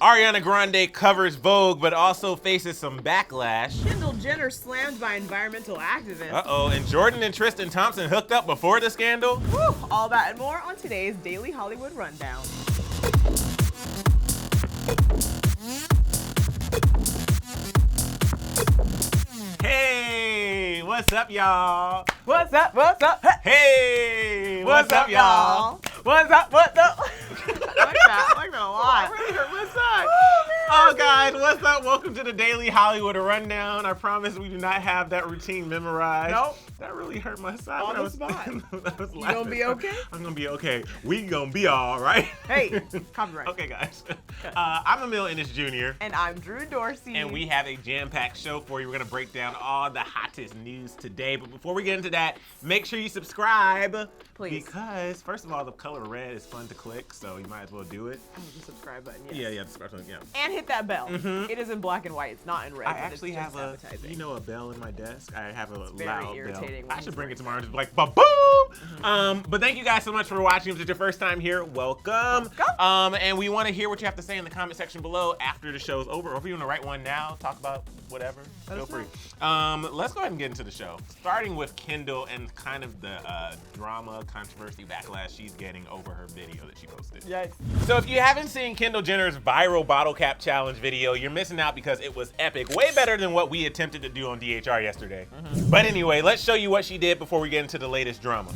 Ariana Grande covers Vogue, but also faces some backlash. Kendall Jenner slammed by environmental activists. Uh-oh, and Jordyn and Tristan Thompson hooked up before the scandal? Whew, all that and more on today's Daily Hollywood Rundown. Hey, what's up, y'all? What's up, what's up? Hey, what's up, y'all? What's up, what's up? I like that a lot. What's up? Oh, guys, what's up? Welcome to the Daily Hollywood Rundown. I promise we do not have that routine memorized. Nope. That really hurt my side. On the spot. You gonna be okay? I'm gonna be okay. We gonna be all right. Hey, copyright. Okay, guys. I'm Emile and Drew. And I'm Drew Dorsey. And we have a jam-packed show for you. We're gonna break down all the hottest news today. But before we get into that, make sure you subscribe. Please. Because, first of all, the color red is fun to click, so you might as well do it. Oh, the subscribe button, yes. Yeah, the subscribe button, yeah. And hit that bell. It is in black and white. It's not in red. I actually have a bell in my desk. I have a loud bell. I should bring it tomorrow and just be like, ba-boom! But thank you guys so much for watching. If it's your first time here, welcome. And we want to hear what you have to say in the comment section below after the show's over. Or if you want to write one now, talk about whatever, feel free. Let's go ahead and get into the show. Starting with Kendall and kind of the drama, controversy, backlash she's getting over her video that she posted. Yes. So if you haven't seen Kendall Jenner's viral bottle cap challenge video, you're missing out because it was epic. Way better than what we attempted to do on DHR yesterday. But anyway, let's show you what she did before we get into the latest drama.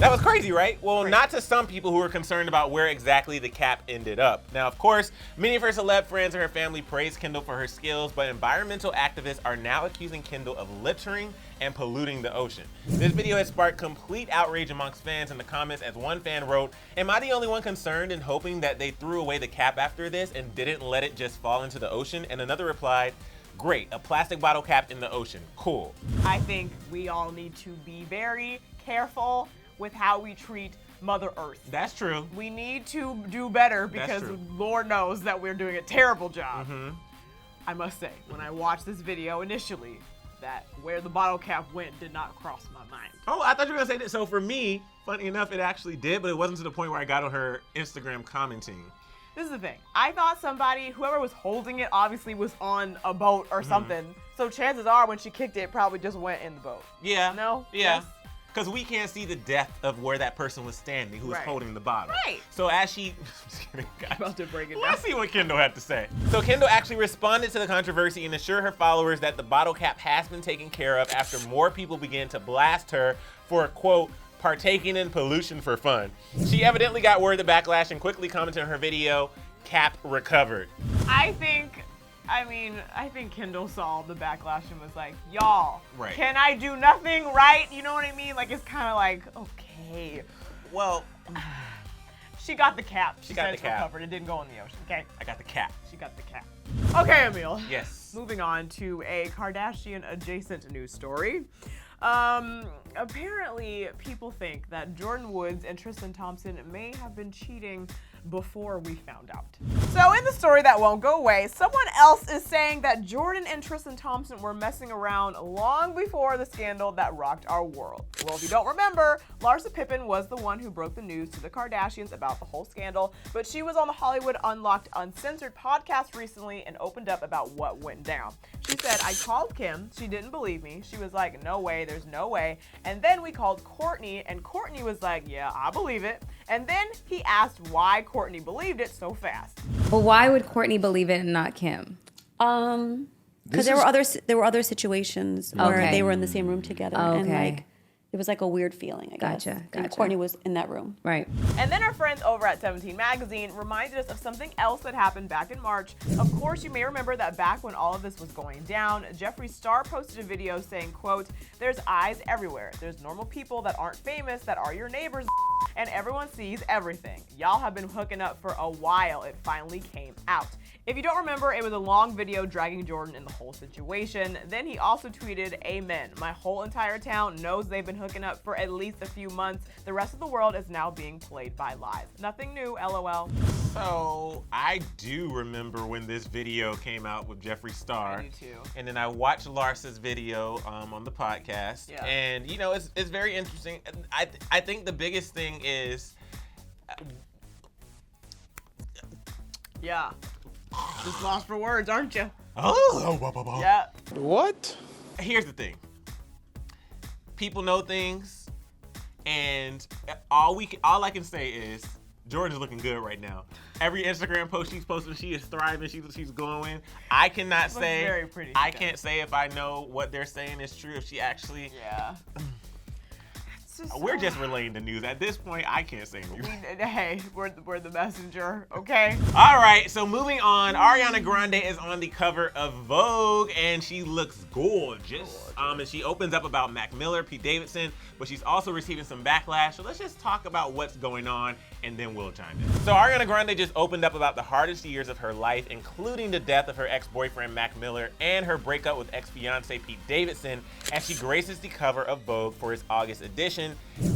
That was crazy, right? Well, not to some people who were concerned about where exactly the cap ended up. Now, of course, many of her celeb friends and her family praise Kendall for her skills, but environmental activists are now accusing Kendall of littering and polluting the ocean. This video has sparked complete outrage amongst fans in the comments as one fan wrote, "Am I the only one concerned and hoping that they threw away the cap after this and didn't let it just fall into the ocean?" And another replied, "Great, a plastic bottle cap in the ocean. Cool." I think we all need to be very careful with how we treat Mother Earth. That's true. We need to do better because Lord knows that we're doing a terrible job. I must say, when I watched this video initially, that where the bottle cap went did not cross my mind. Oh, I thought you were gonna say that. So for me, funny enough, it actually did, but it wasn't to the point where I got on her Instagram commenting. This is the thing. I thought whoever was holding it obviously was on a boat or something. So chances are when she kicked it, it probably just went in the boat. Yeah. No? Yeah. Yes? Because we can't see the depth of where that person was standing who was holding the bottle. Right. So as she, just kidding, guys. About to break it down. Let's see what Kendall had to say. So Kendall actually responded to the controversy and assured her followers that the bottle cap has been taken care of after more people began to blast her for, quote, partaking in pollution for fun. She evidently got word of the backlash and quickly commented on her video, "Cap recovered." I think Kendall saw the backlash and was like, y'all, can I do nothing right? You know what I mean? Like, it's kind of like, okay. Well, she got the cap. She got the cap. Recovered. It didn't go in the ocean, okay? I got the cap. She got the cap. Okay, Emile. Yes. Moving on to a Kardashian-adjacent news story. Apparently, people think that Jordyn Woods and Tristan Thompson may have been cheating before we found out. So in the story that won't go away, someone else is saying that Jordyn and Tristan Thompson were messing around long before the scandal that rocked our world. Well, if you don't remember, Larsa Pippen was the one who broke the news to the Kardashians about the whole scandal, but she was on the Hollywood Unlocked Uncensored podcast recently and opened up about what went down. She said, "I called Kim, she didn't believe me. She was like, no way, there's no way. And then we called Kourtney, and Kourtney was like, yeah, I believe it. And then he asked why Kourtney believed it so fast." Well, why would Kourtney believe it and not Kim? Because there were other situations where they were in the same room together, and like it was like a weird feeling. I guess. Gotcha. And Kourtney was in that room. Right. And then our friends over at 17 Magazine reminded us of something else that happened back in March. Of course, you may remember that back when all of this was going down, Jeffree Star posted a video saying, quote, "There's eyes everywhere. There's normal people that aren't famous that are your neighbors, and everyone sees everything. Y'all have been hooking up for a while. It finally came out." If you don't remember, it was a long video dragging Jordyn in the whole situation. Then he also tweeted, "Amen. My whole entire town knows they've been hooking up for at least a few months. The rest of the world is now being played by lies. Nothing new, LOL. So I do remember when this video came out with Jeffree Star. I do too. And then I watched Larsa's video on the podcast. Yeah. And you know, it's very interesting. I think the biggest thing is yeah. Just lost for words, aren't you? Oh, Yeah. What? Here's the thing. People know things, and all I can say is Jordyn's looking good right now. Every Instagram post she's posting, she is thriving. She's glowing. I cannot say. Very pretty. I can't say if I know what they're saying is true. If she actually. Yeah. We're just relaying the news. At this point, I can't say anything. Hey, we're the messenger, okay? All right, so moving on, Ariana Grande is on the cover of Vogue, and she looks gorgeous. And she opens up about Mac Miller, Pete Davidson, but she's also receiving some backlash. So let's just talk about what's going on, and then we'll chime in. So Ariana Grande just opened up about the hardest years of her life, including the death of her ex-boyfriend Mac Miller and her breakup with ex-fiance Pete Davidson, as she graces the cover of Vogue for its August edition.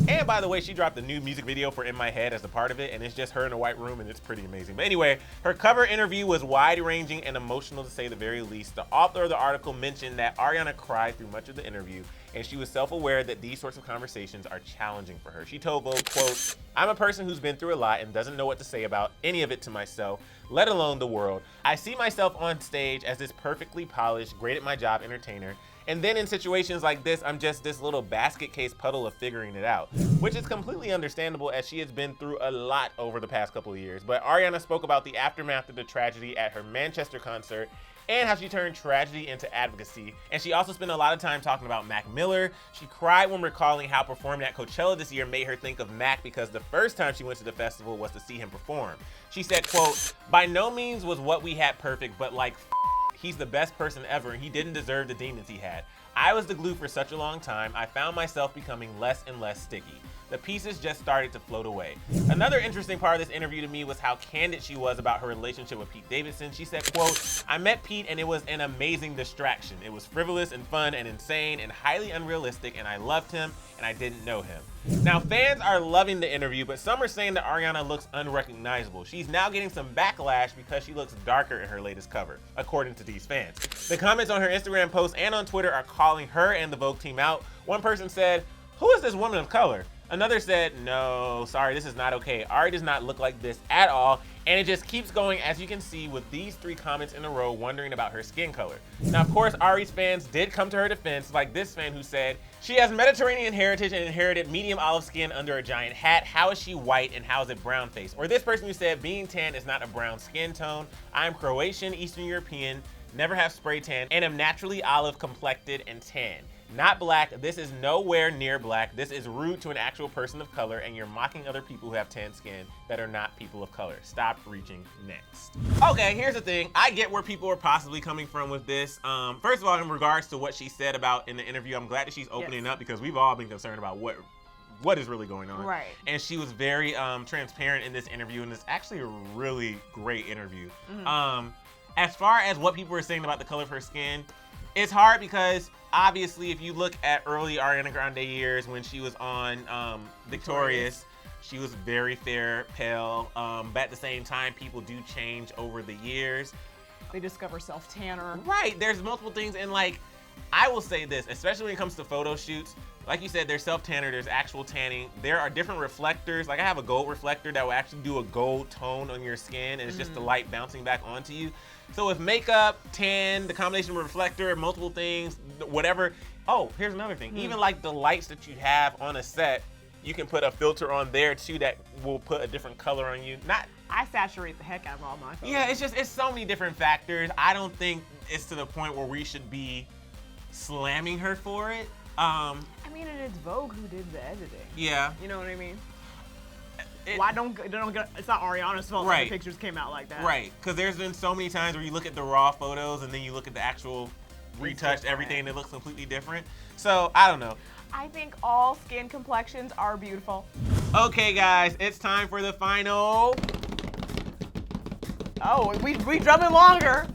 And by the way, she dropped a new music video for In My Head as a part of it, and it's just her in a white room, and it's pretty amazing. But anyway, her cover interview was wide-ranging and emotional, to say the very least. The author of the article mentioned that Ariana cried through much of the interview, and she was self-aware that these sorts of conversations are challenging for her. She told Vogue, quote, "I'm a person who's been through a lot and doesn't know what to say about any of it to myself, let alone the world. I see myself on stage as this perfectly polished, great at my job entertainer. And then in situations like this, I'm just this little basket case puddle of figuring it out," which is completely understandable as she has been through a lot over the past couple of years. But Ariana spoke about the aftermath of the tragedy at her Manchester concert and how she turned tragedy into advocacy. And she also spent a lot of time talking about Mac Miller. She cried when recalling how performing at Coachella this year made her think of Mac, because the first time she went to the festival was to see him perform. She said, quote, "By no means was what we had perfect, but like, he's the best person ever, and he didn't deserve the demons he had. I was the glue for such a long time. I found myself becoming less and less sticky. The pieces just started to float away." Another interesting part of this interview to me was how candid she was about her relationship with Pete Davidson. She said, quote, "I met Pete and it was an amazing distraction. It was frivolous and fun and insane and highly unrealistic, and I loved him and I didn't know him." Now, fans are loving the interview, but some are saying that Ariana looks unrecognizable. She's now getting some backlash because she looks darker in her latest cover, according to these fans. The comments on her Instagram post and on Twitter are calling her and the Vogue team out. One person said, "Who is this woman of color?" Another said, "No, sorry, this is not okay. Ari does not look like this at all." And it just keeps going, as you can see, with these 3 comments in a row wondering about her skin color. Now, of course, Ari's fans did come to her defense, like this fan who said, "She has Mediterranean heritage and inherited medium olive skin under a giant hat. How is she white and how is it brown face?" Or this person who said, "Being tan is not a brown skin tone. I'm Croatian, Eastern European, never have spray tan, and am naturally olive complected and tan. Not black. This is nowhere near black. This is rude to an actual person of color, and you're mocking other people who have tan skin that are not people of color. Stop reaching next." Okay, here's the thing. I get where people are possibly coming from with this. First of all, in regards to what she said about in the interview, I'm glad that she's opening up, because we've all been concerned about what is really going on. Right. And she was very transparent in this interview, and it's actually a really great interview. As far as what people were saying about the color of her skin, it's hard because obviously if you look at early Ariana Grande years when she was on Victorious, she was very fair, pale, but at the same time, people do change over the years. They discover self-tanner. Right, there's multiple things, and like, I will say this, especially when it comes to photo shoots, like you said, there's self-tanner, there's actual tanning. There are different reflectors. Like I have a gold reflector that will actually do a gold tone on your skin, and it's just the light bouncing back onto you. So with makeup, tan, the combination of reflector, multiple things, whatever. Oh, here's another thing. Even like the lights that you have on a set, you can put a filter on there too that will put a different color on you. I saturate the heck out of all my photos. Yeah, it's so many different factors. I don't think it's to the point where we should be slamming her for it. I mean, and it's Vogue who did the editing. Yeah. You know what I mean? Why don't get, it's not Ariana's fault that the pictures came out like that. Right, because there's been so many times where you look at the raw photos and then you look at the actual retouched everything and it looks completely different. So, I don't know. I think all skin complexions are beautiful. Okay, guys, it's time for the final. Oh, we drumming longer.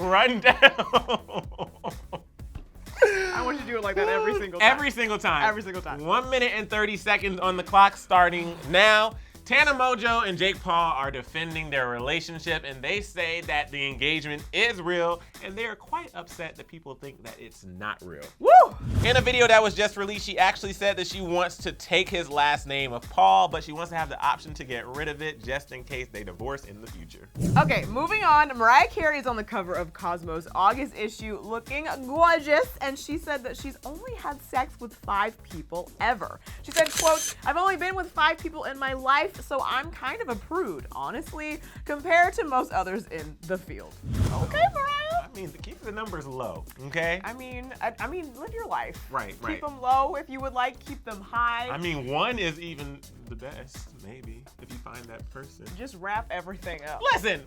rundown. I want you to do it like that every single time. Every single time. Every single time. 1 minute and 30 seconds on the clock starting now. Tana, Mojo, and Jake Paul are defending their relationship, and they say that the engagement is real, and they are quite upset that people think that it's not real. Woo! In a video that was just released, she actually said that she wants to take his last name of Paul, but she wants to have the option to get rid of it just in case they divorce in the future. Okay, moving on. Mariah Carey is on the cover of Cosmo's August issue looking gorgeous, and she said that she's only had sex with 5 people ever. She said, quote, "I've only been with 5 people in my life, so I'm kind of a prude, honestly, compared to most others in the field." Okay, Mariah. I mean, keep the numbers low, okay? I mean, live your life. Right. Keep them low if you would like. Keep them high. I mean, 1 is even the best, maybe, if you find that person. Just wrap everything up. Listen,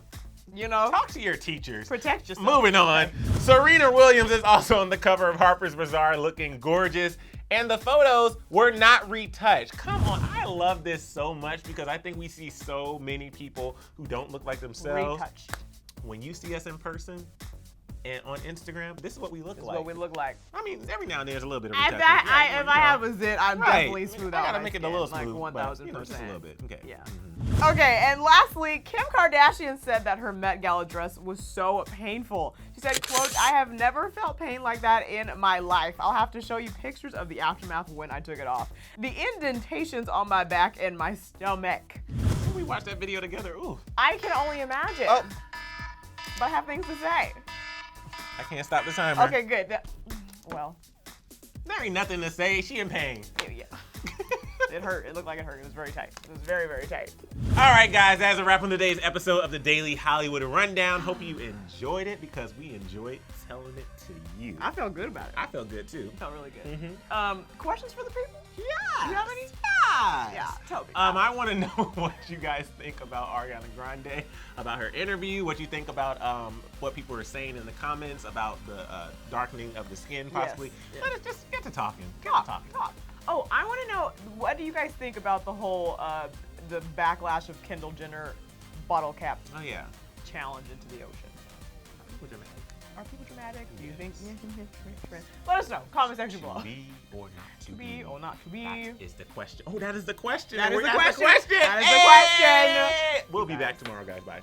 you know, talk to your teachers. Protect yourself. Moving on. Serena Williams is also on the cover of Harper's Bazaar looking gorgeous. And the photos were not retouched. Come on, I love this so much because I think we see so many people who don't look like themselves. Retouched. When you see us in person and on Instagram, this is what we look This like. is what we look like. I mean, every now and then there's a little bit of If retouching. I have a zit, I'm Right. definitely smooth out. I gotta my make it a skin, little like smooth, 1,000%. but, just a little bit. Okay. Yeah. Mm-hmm. Okay, and lastly, Kim Kardashian said that her Met Gala dress was so painful. She said, quote, "I have never felt pain like that in my life. I'll have to show you pictures of the aftermath when I took it off. The indentations on my back and my stomach." We watched that video together. Ooh. I can only imagine. Oh. But I have things to say. I can't stop the timer. Okay, good. Well, There ain't nothing to say. She in pain. yeah. It hurt. It looked like it hurt. It was very tight. It was very, very tight. All right, guys, that's a wrap on today's episode of the Daily Hollywood Rundown. Hope you enjoyed it because we enjoyed telling it to you. I felt good about it. I felt good too. Felt really good. Mm-hmm. Questions for the people? Yeah. You have any? Yes. Yeah, tell me. I want to know what you guys think about Ariana Grande, about her interview, what you think about what people are saying in the comments about the darkening of the skin, possibly. Yes. Let us just get to talking. Talk. Oh, I want to know, what do you guys think about the whole the backlash of Kendall Jenner bottle cap Oh, yeah. challenge into the ocean? People dramatic. Are people dramatic? Do you think? Yes. Let us know. Comment section To below. be or not to To be or not to be. That is the question. Oh, that is the question. That is We're the at question. question. That is the question. We'll be back tomorrow, guys. Bye.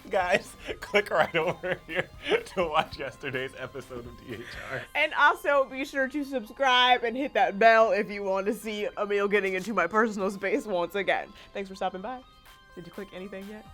Guys, click right over here to watch yesterday's episode of DHR. And also be sure to subscribe and hit that bell if you want to see Emile getting into my personal space once again. Thanks for stopping by. Did you click anything yet?